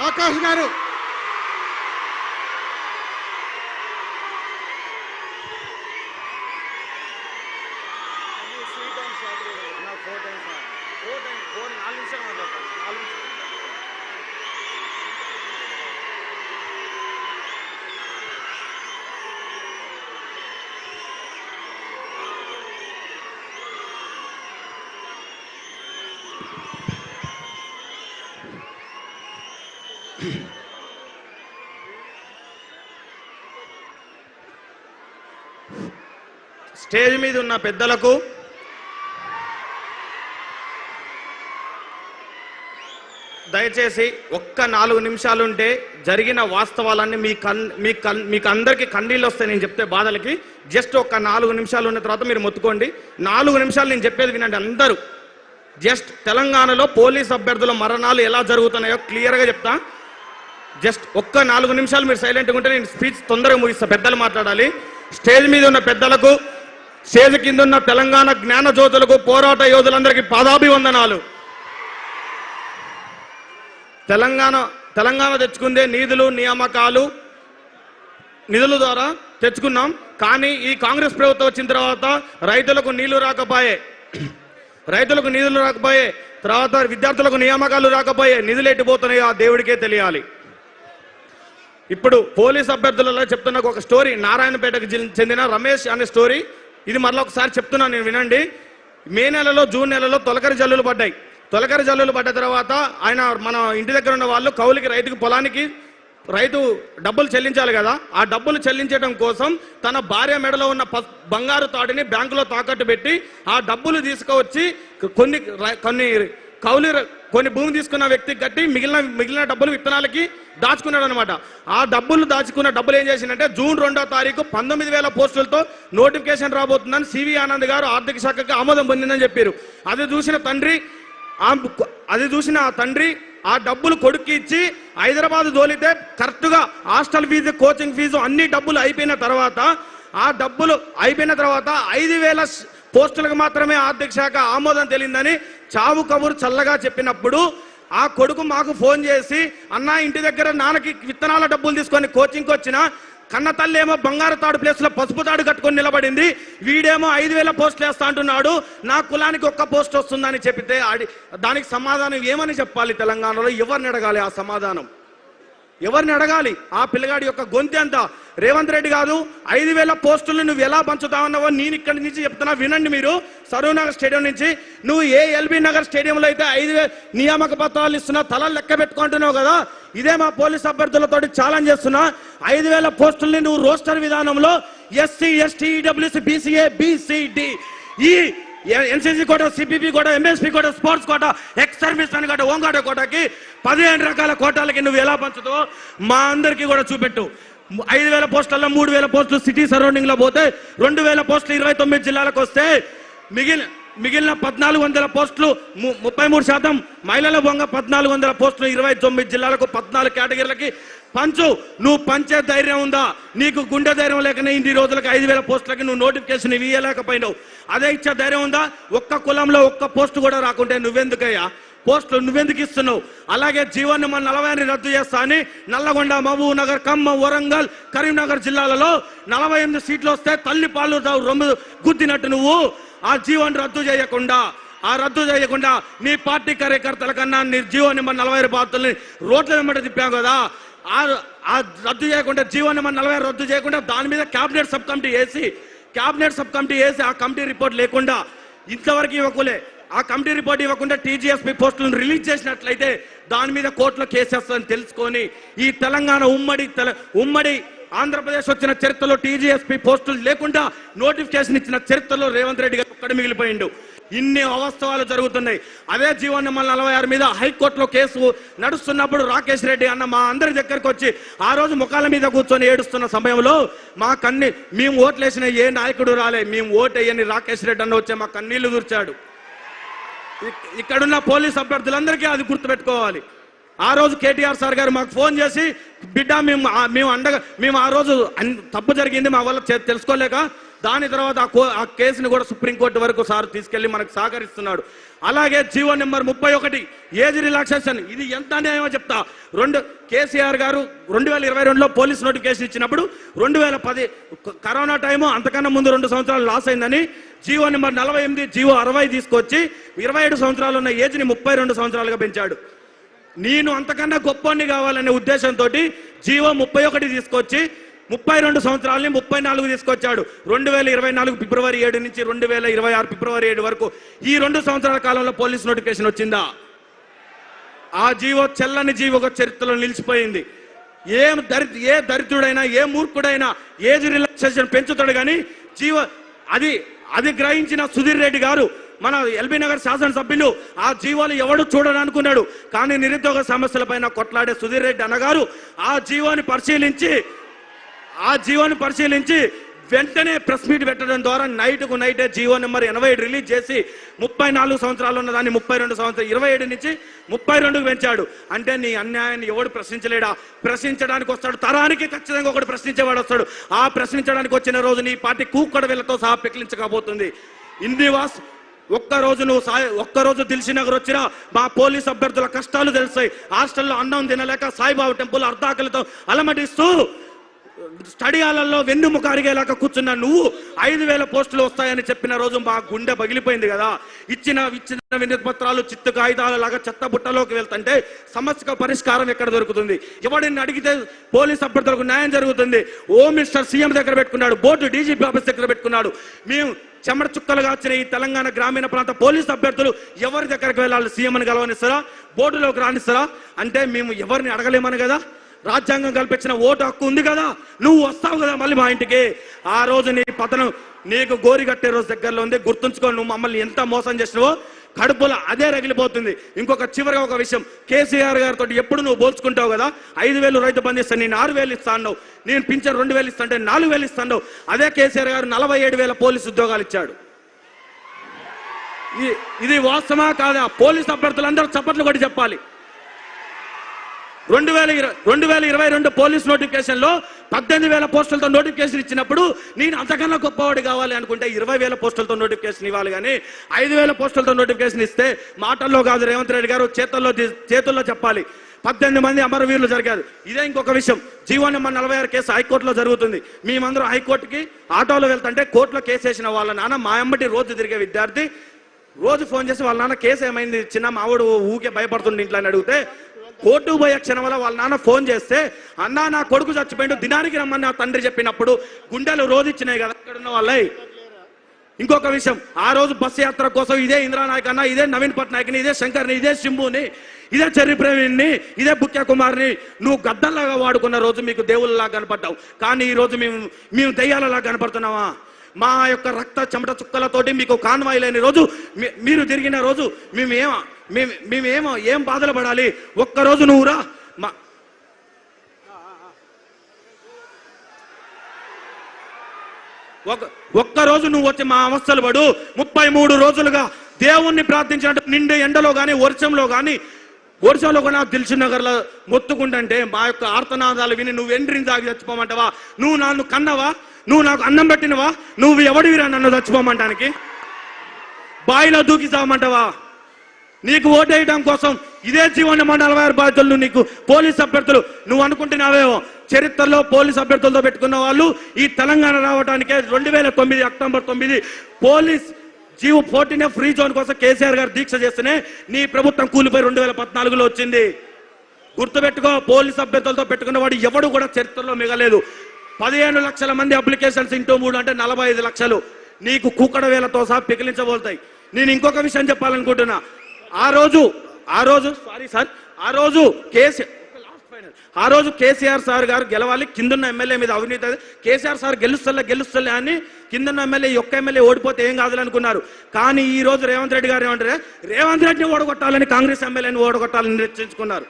ఆకాష్ గారు స్టేజ్ మీద ఉన్న పెద్దలకు, దయచేసి ఒక్క 4 నిమిషాలుంటే జరిగిన వాస్తవాలన్నీ మీకు అందరికీ కన్నీళ్ళు వస్తాయి. నేను చెప్తే బాధలకి జస్ట్ ఒక్క 4 నిమిషాలు ఉన్న తర్వాత మీరు మొత్తుకోండి. 4 నిమిషాలు నేను చెప్పేది వినండి అందరూ. జస్ట్ తెలంగాణలో పోలీస్ అభ్యర్థుల మరణాలు ఎలా జరుగుతున్నాయో క్లియర్గా చెప్తా. జస్ట్ ఒక్క 4 నిమిషాలు మీరు సైలెంట్గా ఉంటే నేను స్పీచ్ తొందరగా ముగిస్తా. పెద్దలు మాట్లాడాలి. స్టేజ్ మీద ఉన్న పెద్దలకు, స్టేజ్ కింద ఉన్న తెలంగాణ జ్ఞాన జ్యోతులకు, పోరాట యోధులందరికీ పాదాభివందనాలు. తెలంగాణ తెచ్చుకుందే నిధులు, నియామకాలు, నిధుల ద్వారా తెచ్చుకున్నాం. కానీ ఈ కాంగ్రెస్ ప్రభుత్వం వచ్చిన తర్వాత రైతులకు నీళ్లు రాకపోయే, తర్వాత విద్యార్థులకు నియామకాలు రాకపోయే, నిధులు ఎట్టిపోతున్నాయో ఆ దేవుడికే తెలియాలి. ఇప్పుడు పోలీస్ అభ్యర్థులలో చెప్తున్న ఒక స్టోరీ, నారాయణపేటకు చెందిన రమేష్ అనే స్టోరీ. ఇది మరలా ఒకసారి చెప్తున్నాను నేను, వినండి. మే నెలలో, జూన్ నెలలో తొలకరి జల్లులు పడ్డాయి. తొలకరి జల్లులు పడ్డ తర్వాత మన ఇంటి దగ్గర ఉన్న వాళ్ళు కౌలుకి పొలానికి రైతు డబ్బులు చెల్లించాలి కదా. ఆ డబ్బులు చెల్లించడం కోసం తన భార్య మెడలో ఉన్న బంగారు తాడిని బ్యాంకులో తాకట్టు పెట్టి ఆ డబ్బులు తీసుకువచ్చి కొన్ని భూమి తీసుకున్న వ్యక్తికి కట్టి మిగిలిన డబ్బులు విత్తనాలకి దాచుకున్నాడు అనమాట. ఆ దాచుకున్న డబ్బులు ఏం చేసిందంటే జూన్ 2వ తారీఖు 19,000 పోస్టులతో నోటిఫికేషన్ రాబోతుందని సివి ఆనంద్ గారు ఆర్థిక శాఖకి ఆమోదం పొందిందని చెప్పారు. అది చూసిన ఆ తండ్రి ఆ డబ్బులు కొడుక్కి ఇచ్చి హైదరాబాద్ తోలితే కరెక్ట్గా హాస్టల్ ఫీజు, కోచింగ్ ఫీజు అన్ని డబ్బులు అయిపోయిన తర్వాత 5,000 పోస్టులకు మాత్రమే ఆర్థిక శాఖ ఆమోదం తెలియదని చావు కబురు చల్లగా చెప్పినప్పుడు ఆ కొడుకు మాకు ఫోన్ చేసి, అన్నా ఇంటి దగ్గర నాన్నకి విత్తనాల డబ్బులు తీసుకొని కోచింగ్కి వచ్చిన కన్న తల్లి ఏమో బంగారు తాడు ప్లేస్లో పసుపు తాడు కట్టుకొని నిలబడింది, వీడేమో 5,000 పోస్టులు వేస్తా అంటున్నాడు, నా కులానికి 1 పోస్ట్ వస్తుందని చెప్పితే దానికి సమాధానం ఏమని చెప్పాలి? తెలంగాణలో ఎవరిని అడగాలి? ఆ సమాధానం ఎవరిని అడగాలి? ఆ పిల్లగాడి యొక్క గొంతు అంతా రేవంత్ రెడ్డి కాదు. 5,000 పోస్టులు నువ్వు ఎలా పంచుతావన్నావో నేను ఇక్కడి నుంచి చెప్తున్నా, వినండి మీరు. సరూనగర్ స్టేడియం నుంచి నువ్వు ఏ ఎల్బీ నగర్ స్టేడియంలో అయితే 5,000 నియామక పత్రాలు ఇస్తున్నా, తలలు లెక్క పెట్టుకుంటున్నావు కదా. ఇదే మా పోలీస్ అభ్యర్థులతో ఛాలెంజ్ చేస్తున్నా. 5,000 పోస్టుల్ని నువ్వు రోస్టర్ విధానంలో SC, ST, EWC, BCA, BCD, ఈ ఎన్సీసీ కోట, సిపిపి కోట, ఎంఎస్పీ కోట, స్పోర్ట్స్ కోట, ఎక్స్ సర్వీస్ అని కోట, హోంగార్డ్ కోటకి 15 రకాల కోటాలకి నువ్వు ఎలా పంచుతావో మా అందరికీ కూడా చూపెట్టు. 5,000 పోస్టులలో 3,000 పోస్టులు సిటీ సరౌండింగ్ లో పోతే 2,000 పోస్టులు 29 జిల్లాలకు వస్తే మిగిలిన 1,400 పోస్టులు 33% మహిళల బొంగ 1,400 పోస్టులు 29 జిల్లాలకు 14 కేటగిరీలకి పంచు. నువ్వు పంచే ధైర్యం ఉందా? నీకు గుండె ధైర్యం లేకనే ఇన్ని రోజులకి 5,000 పోస్టులకి నువ్వు నోటిఫికేషన్ ఇవ్వలేకపోయినావు. అదే ఇచ్చే ధైర్యం ఉందా? ఒక్క కులంలో 1 పోస్టు కూడా రాకుంటే నువ్వెందుకయ్యా పోస్టులు నువ్వెందుకు ఇస్తున్నావు? అలాగే జీవన్ 46 రద్దు చేస్తా అని నల్లగొండ, మహబూబ్ నగర్, ఖమ్మం, వరంగల్, కరీంనగర్ జిల్లాలలో 48 సీట్లు వస్తే తల్లి పాలు రొమ్ము గుద్దినట్టు నువ్వు ఆ జీవన్ రద్దు చేయకుండా నీ పార్టీ కార్యకర్తల కన్నా నీ జీవన్ 46 బాధ్యతల్ని రోడ్ల వెంబడి తిప్పావు కదా. ఆ రద్దు చేయకుండా జీవన్ 46 రద్దు చేయకుండా దాని మీద క్యాబినెట్ సబ్ కమిటీ వేసి ఆ కమిటీ రిపోర్ట్ లేకుండా ఇంతవరకు ఇవ్వకులే. ఆ కమిటీ రిపోర్ట్ ఇవ్వకుండా టీజీఎస్పీ పోస్టులను రిలీజ్ చేసినట్లయితే దాని మీద కోర్టులో కేసేస్తుందని తెలుసుకొని ఈ తెలంగాణ ఉమ్మడి ఆంధ్రప్రదేశ్ వచ్చిన చరిత్రలో టీజీఎస్పీ పోస్టులు లేకుండా నోటిఫికేషన్ ఇచ్చిన చరిత్రలో రేవంత్ రెడ్డి గారు ఒక్కడే మిగిలిపోయిండు. ఇన్ని అవాస్తవాలు జరుగుతున్నాయి. అదే జీవన్ 46 మీద హైకోర్టులో కేసు నడుస్తున్నప్పుడు రాకేష్ రెడ్డి అన్న మా అందరి దగ్గరకు వచ్చి ఆ రోజు ముఖాల మీద కూర్చొని ఏడుస్తున్న సమయంలో మా మేము ఓట్లేసిన ఏ నాయకుడు రాలే, మేము ఓటేయని రాకేష్ రెడ్డి అన్న వచ్చే మా కన్నీళ్లు కూర్చాడు. ఇక్కడున్న పోలీస్ అభ్యర్థులందరికీ అది గుర్తుపెట్టుకోవాలి. ఆ రోజు కేటీఆర్ సార్ గారు మాకు ఫోన్ చేసి, బిడ్డ మేము ఆ రోజు తప్పు జరిగింది మా వల్ల తెలుసుకోలేక దాని తర్వాత ఆ కేసుని కూడా సుప్రీంకోర్టు వరకు సార్ తీసుకెళ్లి మనకు సహకరిస్తున్నాడు. అలాగే జీవో నెంబర్ 31 ఏజ్ రిలాక్సేషన్, ఇది ఎంత అన్యాయమో చెప్తా. కేసీఆర్ గారు 2022లో పోలీస్ నోటిఫికేషన్ ఇచ్చినప్పుడు 2010 కరోనా టైము, అంతకన్నా ముందు 2 సంవత్సరాలు లాస్ అయిందని జీవో నెంబర్ 48 జీవో 60 తీసుకొచ్చి 27 సంవత్సరాలు ఉన్న ఏజ్ని 32 సంవత్సరాలుగా పెంచాడు. నేను అంతకన్నా గొప్పని కావాలనే ఉద్దేశంతో జీవో 31 తీసుకొచ్చి 32 సంవత్సరాలని 34 తీసుకొచ్చాడు. 2024 ఫిబ్రవరి 7 నుంచి 2026 ఫిబ్రవరి 7 వరకు ఈ 2 సంవత్సరాల కాలంలో పోలీస్ నోటిఫికేషన్ వచ్చిందా? ఆ జీవో చెల్లని జీవో చరిత్రలో నిలిచిపోయింది. ఏ దరిద్రుడైనా ఏ మూర్ఖుడైనా ఏజ్ రిలాక్సేషన్ పెంచుతాడు కానీ జీవో అది గ్రహించిన సుధీర్ రెడ్డి గారు, మన ఎల్బీ నగర్ శాసనసభ్యులు, ఆ జీవోలు ఎవడు చూడడనుకున్నాడు. కానీ నిరుద్యోగ సమస్యల పైన కొట్లాడే సుధీర్ రెడ్డి అన్నగారు ఆ జీవోని పరిశీలించి వెంటనే ప్రెస్ మీట్ పెట్టడం ద్వారా నైట్కు నైటే జీవో నెంబర్ 87 రిలీజ్ చేసి 34 సంవత్సరాలు ఉన్న దాన్ని 32 సంవత్సరాలు 27 నుంచి 32కు పెంచాడు. అంటే నీ అన్యాయాన్ని ఎవడు ప్రశ్నించలేడా? ప్రశ్నించడానికి వస్తాడు, తరానికి ఖచ్చితంగా ఒకటి ప్రశ్నించేవాడు వస్తాడు. ఆ ప్రశ్నించడానికి వచ్చిన రోజు నీ పార్టీ కూక్కడ వీళ్ళతో సహా పెకిలించకపోతుంది. ఇందివాస్ ఒక్కరోజు దిల్సుఖ్నగర్ వచ్చినా మా పోలీస్ అభ్యర్థుల కష్టాలు తెలుస్తాయి. హాస్టల్లో అన్నం తినలేక సాయిబాబా టెంపుల్ అర్ధాకలతో అలమటిస్తూ స్టడీ హాలల్లో వెన్నుముక అరిగేలాగా కూర్చున్నా నువ్వు 5,000 పోస్టులు వస్తాయని చెప్పిన రోజు మా గుండె పగిలిపోయింది కదా. ఇచ్చిన వినతి పత్రాలు చిత్తు కాగితాలలాగా చెత్త బుట్టలోకి వెళ్తుంటే సమస్యకు పరిష్కారం ఎక్కడ దొరుకుతుంది? ఎవడిని అడిగితే పోలీస్ అభ్యర్థులకు న్యాయం జరుగుతుంది. హోమ్ మినిస్టర్ సీఎం దగ్గర పెట్టుకున్నాడు, బోర్డు డీజీపీ ఆఫీస్ దగ్గర పెట్టుకున్నాడు. మేము చెమట చుక్కలుగా వచ్చిన ఈ తెలంగాణ గ్రామీణ ప్రాంత పోలీస్ అభ్యర్థులు ఎవరి దగ్గరకు వెళ్ళాలి? సీఎంని కలవనిస్తారా? బోర్డులోకి రానిస్తారా? అంటే మేము ఎవరిని అడగలేమని కదా. రాజ్యాంగం కల్పించిన ఓటు హక్కు ఉంది కదా, నువ్వు వస్తావు కదా మళ్ళీ మా ఇంటికి. ఆ రోజు నీ పతనం నీకు గోరి కట్టే రోజు దగ్గరలో ఉంది. గుర్తుంచుకో, నువ్వు మమ్మల్ని ఎంత మోసం చేసినావో కడుపులో అదే రగిలిపోతుంది. చివరిగా ఒక విషయం, కేసీఆర్ గారితో ఎప్పుడు నువ్వు పోల్చుకుంటావు కదా, 5,000 రైతు బంధు ఇస్తాను, నేను 6,000 ఇస్తాను, నేను పింఛన్ 2,000 ఇస్తాను, 4,000 ఇస్తాను. అదే కేసీఆర్ గారు 47,000 పోలీసు ఉద్యోగాలు ఇచ్చాడు. ఇది వాస్తవమా కాదా? పోలీసు అభ్యర్థులందరూ చప్పట్లు కొట్టి చెప్పాలి. 2022 పోలీస్ నోటిఫికేషన్ లో 18,000 పోస్టులతో నోటిఫికేషన్ ఇచ్చినప్పుడు నేను అంతకన్నా గొప్పవాడు కావాలి అనుకుంటే 20,000 పోస్టులతో నోటిఫికేషన్ ఇవ్వాలి. కానీ 5,000 పోస్టులతో నోటిఫికేషన్ ఇస్తే మాటల్లో కాదు, రేవంత్ రెడ్డి గారు చేతుల్లో చెప్పాలి. 18 మంది అమరవీరులు జరిగారు. ఇదే ఇంకొక విషయం, జీవో నెంబర్ 46 కేసు హైకోర్టులో జరుగుతుంది. మేమందరం హైకోర్టుకి ఆటోలో వెళ్తుంటే కోర్టులో కేసు వేసిన వాళ్ళ నాన్న మా అమ్మటి రోజు తిరిగే విద్యార్థి రోజు ఫోన్ చేసి వాళ్ళ నాన్న కేసు ఏమైంది చిన్న మావాడు ఊకే భయపడుతుండే ఇంట్లో అని అడిగితే, కోర్టుకు పోయే క్షణం వల్ల వాళ్ళ నాన్న ఫోన్ చేస్తే, అన్నా నా కొడుకు చచ్చిపోయిండు దినానికి రమ్మని నా తండ్రి చెప్పినప్పుడు గుండెలు రోజు ఇచ్చినాయి కదా అక్కడ ఉన్న వాళ్ళై. ఇంకొక విషయం, ఆ రోజు బస్సు యాత్ర కోసం ఇదే ఇంద్రానాయక్ అన్న, ఇదే నవీన్ పట్నాయక్ని, ఇదే శంకర్ని, ఇదే శంభుని, ఇదే చెర్రి ప్రవీణ్ని, ఇదే బుక్యా కుమార్ని నువ్వు గద్దల్లాగా వాడుకున్న రోజు మీకు దేవుళ్ళలాగా కనపడ్డావు. కానీ ఈ రోజు మేము దెయ్యాలలా కనపడుతున్నావా? మా యొక్క రక్త చెమట చుక్కలతోటి మీకు కాన్వాయ్ లేని రోజు, మీరు తిరిగిన రోజు మేమేమో ఏం బాధలు పడాలి? ఒక్కరోజు నువ్వురా, ఒక్కరోజు నువ్వు వచ్చి మా అవస్థలు పడు. 33 రోజులుగా దేవుణ్ణి ప్రార్థించినట్టు నిండే ఎండలో కానీ వర్షంలో కూడా దిల్సుఖ్నగర్లో మొత్తుకుంటుంటే మా యొక్క ఆర్తనాదాలు విని నువ్వు ఎండ్రిని తాగి చచ్చిపోమంటావా? నువ్వు నన్ను కన్నవా? నువ్వు నాకు అన్నం పెట్టినవా? నువ్వు ఎవడివిరా నన్ను చచ్చిపోమంటానికి? బాయిలో దూకి చావమంటావా? నీకు ఓటేయడం కోసం ఇదే జీవో నెంబర్ 46 బాధ్యులు నీకు పోలీస్ అభ్యర్థులు నువ్వు అనుకుంటున్నావేమో. చరిత్రలో పోలీస్ అభ్యర్థులతో పెట్టుకున్న వాళ్ళు ఈ తెలంగాణ రావడానికే 2009 October 9 police GO 14 free zone కోసం కేసీఆర్ గారు దీక్ష చేస్తేనే నీ ప్రభుత్వం కూలిపోయి 2014లో వచ్చింది. గుర్తుపెట్టుకో, పోలీస్ అభ్యర్థులతో పెట్టుకున్న వాడు ఎవడు కూడా చరిత్రలో మిగలేదు. 15 లక్షల మంది అప్లికేషన్స్ ఇంటూ 3 అంటే 45 లక్షలు నీకు కుక్కడ వేలతో సహా పెకిలించబోతాయి. నేను ఇంకొక విషయం చెప్పాలనుకుంటున్నా. ఆ రోజు కేసీఆర్ సార్ గారు గెలవాలి, కిందన్న ఎమ్మెల్యే మీద అవినీతి, కేసీఆర్ సార్ గెలుస్తలే అని కిందన్న ఎమ్మెల్యే ఎమ్మెల్యే ఓడిపోతే ఏం కాదు అనుకున్నారు. కానీ ఈ రోజు రేవంత్ రెడ్డి గారు ఏమంటారు, రేవంత్ రెడ్డిని ఓడగొట్టాలని, కాంగ్రెస్ ఎమ్మెల్యేని ఓడగొట్టాలని నిర్ణయించుకున్నారు.